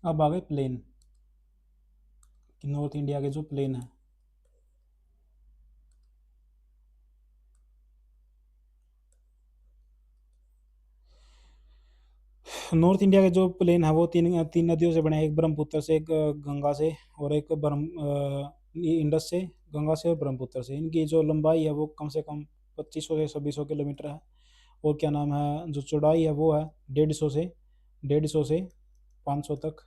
अब आ गए प्लेन, कि नॉर्थ इंडिया के जो प्लेन है। नॉर्थ इंडिया के जो प्लेन है वो तीन तीन नदियों से बने हैं, एक ब्रह्मपुत्र से, एक गंगा से, और एक ये इंडस से, गंगा से और ब्रह्मपुत्र से। इनकी जो लंबाई है वो कम से कम 2500 से 2600 किलोमीटर है। और क्या नाम है, जो चौड़ाई है वो है 150 से 500 तक।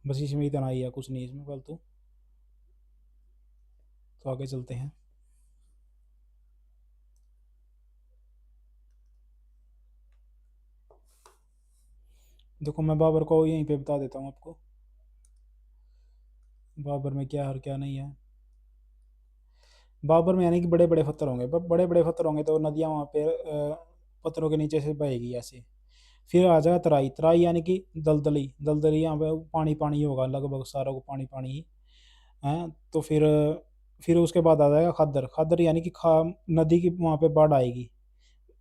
बस इसमें इतना ही है, कुछ नहीं इसमें फालतू। तो आगे चलते हैं। देखो मैं बाबर को यहीं पे बता देता हूँ आपको, बाबर में क्या है और क्या नहीं है। बाबर में यानी कि बड़े बड़े पत्थर होंगे, बड़े बड़े पत्थर होंगे तो नदियाँ वहाँ पे पत्थरों के नीचे से बहेगी ऐसे। फिर आ जाएगा तराई, तराई यानी कि दलदली, दलदली यहाँ पे पानी पानी होगा, लगभग सारा को पानी पानी ही है। तो फिर उसके बाद आ जाएगा खद्दर, खद्दर यानी कि नदी की वहाँ पे बाढ़ आएगी,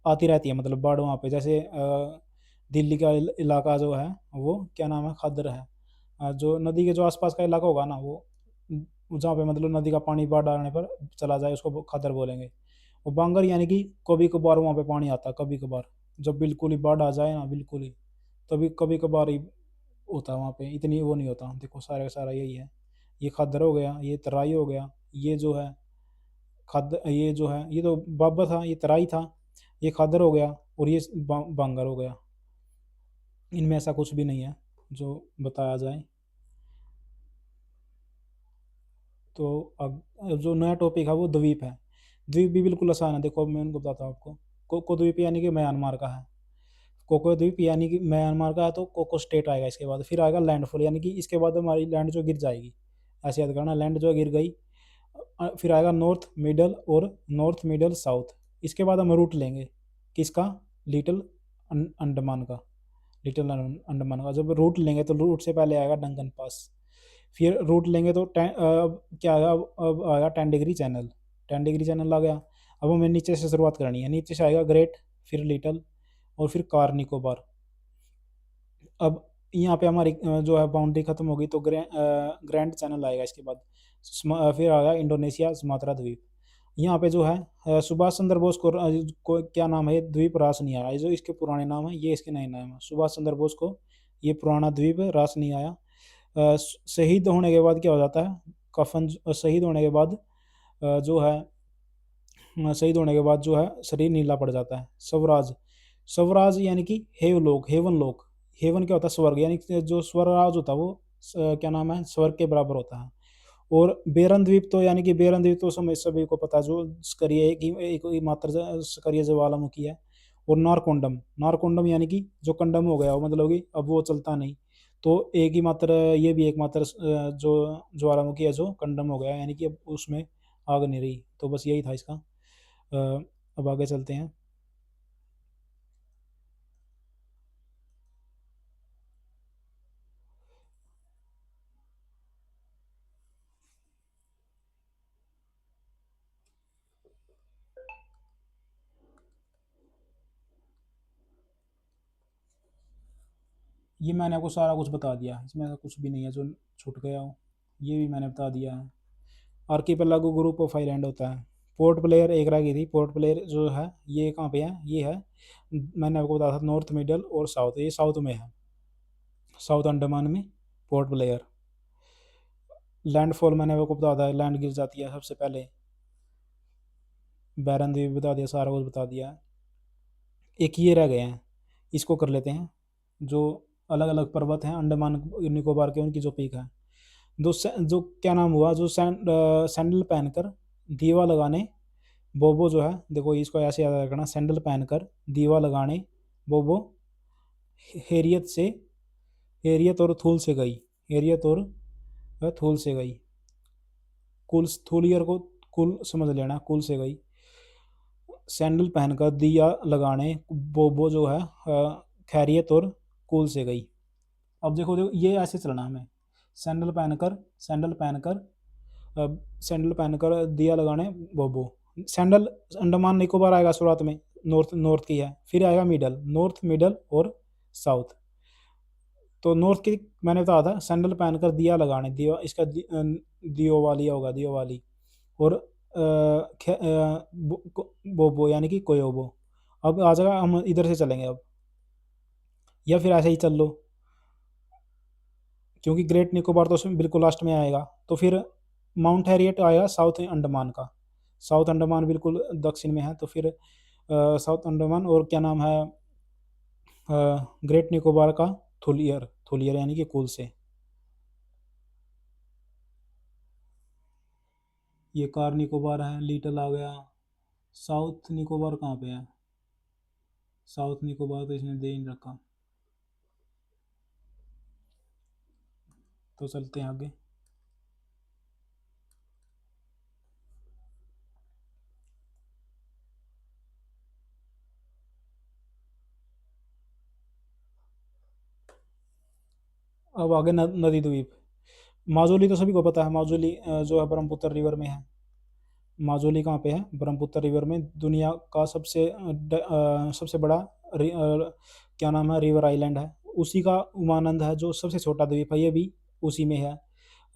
आती रहती है, मतलब बाढ़ वहाँ पे, जैसे दिल्ली का इलाका जो है वो क्या नाम है, खद्दर है। जो नदी के जो आसपास का इलाका होगा ना वो, जहाँ पे मतलब नदी का पानी बाढ़ आने पर चला जाए उसको खद्दर बोलेंगे। और बांगर यानी कि कभी कभार वहाँ पे पानी आता है, कभी कभार, जब बिल्कुल ही बाढ़ आ जाए ना बिल्कुल ही, तभी कभी कभार ही होता है वहाँ पे, इतनी वो नहीं होता। देखो सारा का सारा यही है। ये खद्दर हो गया, ये तराई हो गया, ये जो है ये जो है ये तो बाबर था, ये तराई था, ये खादर हो गया, और ये बांगर हो गया। इनमें ऐसा कुछ भी नहीं है जो बताया जाए। तो अब जो नया टॉपिक है वो द्वीप है। द्वीप भी बिल्कुल आसान है, देखो अब मैं उनको बताता हूँ आपको। कोको द्वीप यानी कि म्यांमार का है। कोको द्वीप यानी कि म्यांमार का है, तो कोको स्टेट आएगा इसके बाद। फिर आएगा लैंडफॉल, यानी कि इसके बाद हमारी लैंड जो गिर जाएगी, ऐसे याद करना, लैंड जो गिर गई। फिर आएगा नॉर्थ मिडल और नॉर्थ मिडल साउथ। इसके बाद हम रूट लेंगे किसका, लिटिल अंडमान का, लिटिल अंडमान का। जब रूट लेंगे तो रूट से पहले आएगा डंकन पास। फिर रूट लेंगे तो क्या आएगा, अब आएगा 10 डिग्री चैनल, 10 डिग्री चैनल आ गया। अब हमें नीचे से शुरुआत करनी है, नीचे से आएगा ग्रेट, फिर लिटिल, और फिर कार निकोबार। अब यहाँ पे हमारी जो है बाउंड्री खत्म होगी तो ग्रैंड चैनल आएगा इसके बाद। फिर आएगा इंडोनेशिया सुमात्रा द्वीप। यहाँ पे जो है सुभाष चंद्र बोस को क्या नाम है, ये द्वीप रास नहीं आया, ये जो इसके पुराने नाम है ये इसके नए नाम है। सुभाष चंद्र बोस को ये पुराना द्वीप रास नहीं आया। शहीद होने के बाद क्या हो जाता है, कफन शहीद होने के बाद जो है शहीद होने के बाद जो है शरीर नीला पड़ जाता है। स्वराज, स्वराज यानी कि हेवलोक, हेवन लोक। हेवन क्या होता है, स्वर्ग, यानी कि जो स्वराज होता है वो क्या नाम है, स्वर्ग के बराबर होता है। और बेरन द्वीप तो यानी कि बेरन द्वीप तो समय सभी को पता है, जो स्करिय एक मात्र स्करिय ज्वालामुखी है। और नारकोंडम, नारकोंडम यानी कि जो कंडम हो गया वो, मतलब कि अब वो चलता नहीं, तो एक ही मात्र, ये भी एक मात्र जो ज्वालामुखी है जो कंडम हो गया, यानी कि अब उसमें आग नहीं रही। तो बस यही था इसका। अब आगे चलते हैं। ये मैंने आपको सारा कुछ बता दिया, इसमें ऐसा कुछ भी नहीं है जो छूट गया हो, ये भी मैंने बता दिया है। आर्कीपेलागो ग्रुप ऑफ आइलैंड होता है। पोर्ट ब्लेयर एक रह गई थी, पोर्ट ब्लेयर जो है ये कहाँ पे है, ये है, मैंने आपको बताया था नॉर्थ मिडल और साउथ, ये साउथ में है, साउथ अंडमान में पोर्ट ब्लेयर। लैंडफॉल मैंने आपको बता दिया, लैंड गिर जाती है सबसे पहले। बैरन द्वीप बता दिया, सारा कुछ बता दिया है। एक ये रह गए हैं, इसको कर लेते हैं। जो अलग अलग पर्वत हैं अंडमान निकोबार के, उनकी जो पीक है, जो क्या नाम हुआ, जो सैंडल पहनकर दीवा लगाने बोबो जो है, देखो इसको ऐसे याद रखना, सैंडल पहनकर दीवा लगाने बोबो हेरियत से, हेरियत और थूल से गई, हेरियत और थूल से गई। कुल थूलियर को कुल समझ लेना, कुल से गई। सैंडल पहनकर दिया लगाने बोबो जो है खैरियत और कुल से गई। अब देखो देखो ये ऐसे चलना हमें, सैंडल पहनकर, सैंडल पहनकर सैंडल पहनकर दिया लगाने बोबो। सैंडल अंडमान निकोबार आएगा शुरुआत में, नॉर्थ नॉर्थ की है, फिर आएगा मिडल, नॉर्थ मिडल और साउथ। तो नॉर्थ की मैंने बताया था, सैंडल पहन कर दिया लगाने, दिया इसका दियोवाली होगा, दियोवाली। और बोबो यानी कि कोयोबो। अब आ जाएगा, हम इधर से चलेंगे अब, या फिर ऐसे ही चल लो, क्योंकि ग्रेट निकोबार तो उसमें बिल्कुल लास्ट में आएगा। तो फिर माउंट हैरियट आएगा साउथ अंडमान का। साउथ अंडमान बिल्कुल दक्षिण में है, तो फिर साउथ अंडमान, और क्या नाम है ग्रेट निकोबार का थुलियर, थुलियर यानी कि कूल से। ये कार निकोबार है, लिटल आ गया। साउथ निकोबार कहाँ पे है? साउथ निकोबार तो इसने दे ही नहीं रखा। तो चलते हैं आगे। अब आगे नदी द्वीप। माजुली तो सभी को पता है, माजुली जो है ब्रह्मपुत्र रिवर में है। माजुली कहाँ पे है? ब्रह्मपुत्र रिवर में। दुनिया का सबसे बड़ा क्या नाम है, रिवर आइलैंड है। उसी का उमानंद है, जो सबसे छोटा द्वीप है, ये भी उसी में है।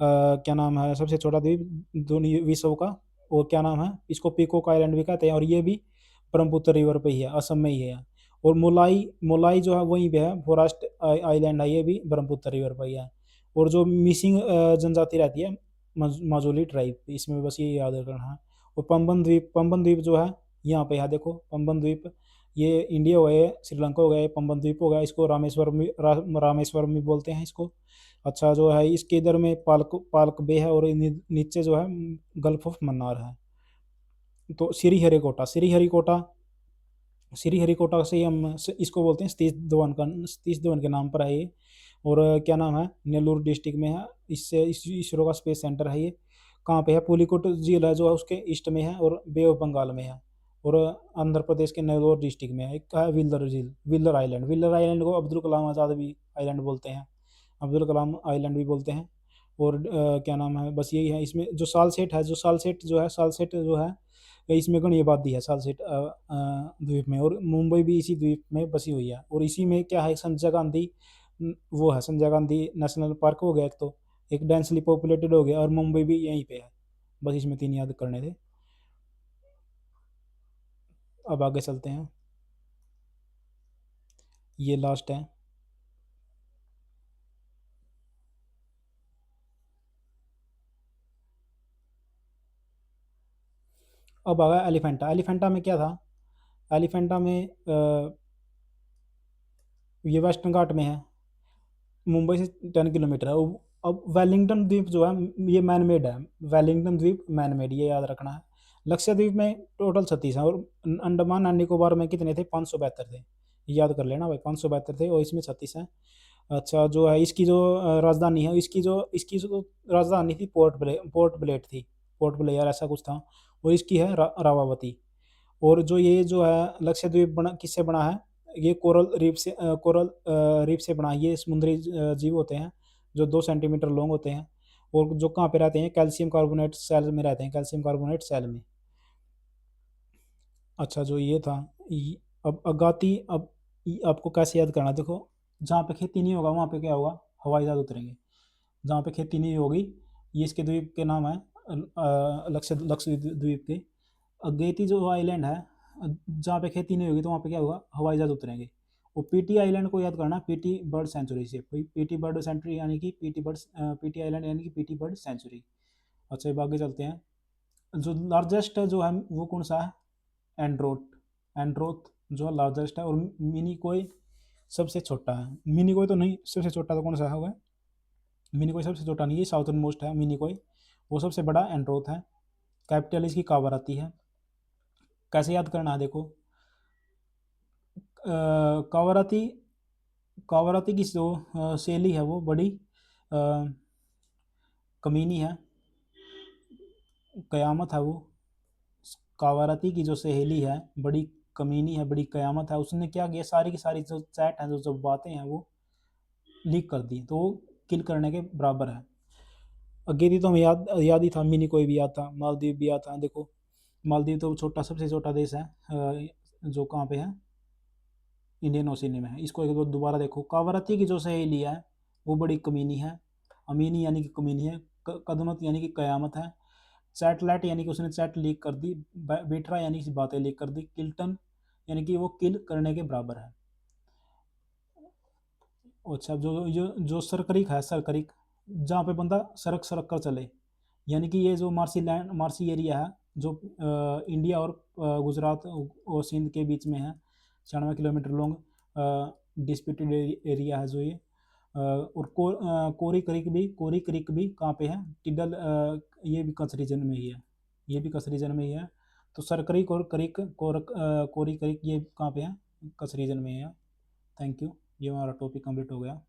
क्या नाम है सबसे छोटा द्वीप दुनिया विश्व का? वो क्या नाम है, इसको पीकॉक आइलैंड भी कहते हैं, और ये भी ब्रह्मपुत्र रिवर पे ही है, असम में ही है। और मोलाई, मोलाई जो है वहीं पे है, फॉरेस्ट आइलैंड है, ये भी ब्रह्मपुत्र रिवर पर ही है। और जो मिसिंग जनजाति रहती है माजुली ट्राइब, इसमें बस ये याद रखना है। और पंबन द्वीप, पंबन द्वीप जो है यहाँ पे है, देखो पंबन द्वीप, ये इंडिया हो गया, श्रीलंका हो गया, पंबन द्वीप हो गया, इसको रामेश्वरम रामेश्वरम भी बोलते हैं इसको। अच्छा, जो है इसके इधर में पालक पालक बे है, और नीचे जो है गल्फ ऑफ मन्नार है। तो श्रीहरिकोटा, श्रीहरिकोटा, श्रीहरिकोटा से ही हम इसको बोलते हैं, सतीश धवन के नाम पर है ये। और क्या नाम है, नेल्लोर डिस्ट्रिक्ट में है। इससे इसरो का स्पेस सेंटर है ये। कहाँ पे है? पुलिकोट झील है जो है उसके ईस्ट में है, और बे ऑफ बंगाल में है। और आंध्र प्रदेश के नेल्लोर डिस्ट्रिक्ट में है। एक है विल्लर झील, विल्लर आइलैंड, विल्लर आइलैंड को अब्दुल कलाम आज़ाद भी आइलैंड बोलते हैं, अब्दुल कलाम आइलैंड भी बोलते हैं। और क्या नाम है, बस यही है। इसमें जो सालसेट है, जो सालसेट जो है, सालसेट जो है इसमें घनी आबादी है सालसेट द्वीप में, और मुंबई भी इसी द्वीप में बसी हुई है। और इसी में क्या है, संजय गांधी वो है, संजय गांधी नेशनल पार्क हो गया एक, तो एक डेंसली पॉपुलेटेड हो गया, और मुंबई भी यहीं पे है। बस इसमें 3 याद करने थे। अब आगे चलते हैं, ये लास्ट है। अब आ गया एलिफेंटा। एलिफेंटा में क्या था? एलिफेंटा में ये वेस्टर्न घाट में है, मुंबई से 10 किलोमीटर है। अब वेलिंगटन द्वीप जो है ये मैन मेड है, वेलिंगटन द्वीप मैन मेड, ये याद रखना है। लक्षद्वीप में टोटल 36 है, और अंडमान एंड निकोबार में कितने थे? 572 थे, याद कर लेना भाई, 572 थे, और इसमें 36 हैं। अच्छा, जो है इसकी जो राजधानी है, इसकी जो राजधानी थी पोर्ट ब्लेयर थी, पोर्ट ब्लेयर ऐसा कुछ था। और इसकी है रावावती। और जो ये जो है लक्षद्वीप बना किससे बना है? ये कोरल रीफ से बना है। ये समुद्री जीव होते हैं जो 2 सेंटीमीटर लॉन्ग होते हैं, और जो कहाँ पे रहते हैं? कैल्शियम कार्बोनेट सेल में रहते हैं, कैल्शियम कार्बोनेट सेल में। अच्छा, जो ये था, अब अगाती, अब आपको कैसे याद करना है? देखो, जहाँ पे खेती नहीं होगा वहाँ पे क्या होगा? हवाई जहाज उतरेंगे। जहाँ पे खेती नहीं होगी, ये इसके द्वीप के नाम है, लक्षद्वीप के। अगेती जो आइलैंड है, जहाँ पे खेती नहीं होगी तो वहाँ पे क्या होगा? हवाई जहाज उतरेंगे। और पीटी आइलैंड को याद करना, पीटी बर्ड सेंचुरी से, पीटी बर्ड सेंचुरी यानी कि पीटी आइलैंड यानी कि पीटी बर्ड सेंचुरी। अच्छा, अब आगे चलते हैं। जो लार्जेस्ट जो है वो कौन सा है? एंड्रोथ। एंड्रोथ जो लार्जेस्ट है, और मिनी कोई सबसे छोटा है। मिनी कोई तो नहीं, सबसे छोटा तो कौन सा होगा? मिनी कोई सबसे छोटा नहीं है, साउथर्न मोस्ट है मिनी कोई, वो सबसे बड़ा एंड्रोथ है। कैपिटल इसकी कावाराती है। कैसे याद करना है? देखो, कावाराती, कावाराती की जो शैली है वो बड़ी अ, कमीनी है, कयामत है वो। कावाराती की जो सहेली है बड़ी कमीनी है, बड़ी कयामत है। उसने क्या किया, सारी की सारी जो चैट हैं, जो बातें हैं, वो लीक कर दी, तो वो किल करने के बराबर है। अगेती तो हमें याद याद ही था, मिनी कोई भी याद था, मालदीव भी याद था। देखो, मालदीव तो छोटा, सबसे छोटा देश है, जो कहाँ पे है? इंडियन ओशियन में है। इसको एक बार दोबारा देखो, कावाराती की जो सहेली है वो बड़ी कमीनी है। अमीनी यानी कि कमीनी है। कदमत यानी कि कयामत है। चैटलेट यानी कि उसने चैट लीक कर दी। बेटरा यानी कि बातें लीक कर दी। किल्टन यानी कि वो किल करने के बराबर है। अच्छा, जो जो जो सरकरीक है, सरकरीक जहाँ पे बंदा सड़क सड़क कर चले, यानी कि ये जो मार्सी लैंड, मार्सी एरिया है, जो इंडिया और गुजरात और सिंध के बीच में है, 96 किलोमीटर लॉन्ग डिस्प्यूटेड एरिया है जो ये। और कोरी क्रिक भी कहाँ पे है, टिडल, ये भी कच्छ रीजन में ही है, ये भी कच्छ रीजन में ही है। तो सरकरीक और कोरी क्रिक ये कहाँ पे है, कच्छ रीजन में ही है। थैंक यू, ये हमारा टॉपिक कंप्लीट हो गया।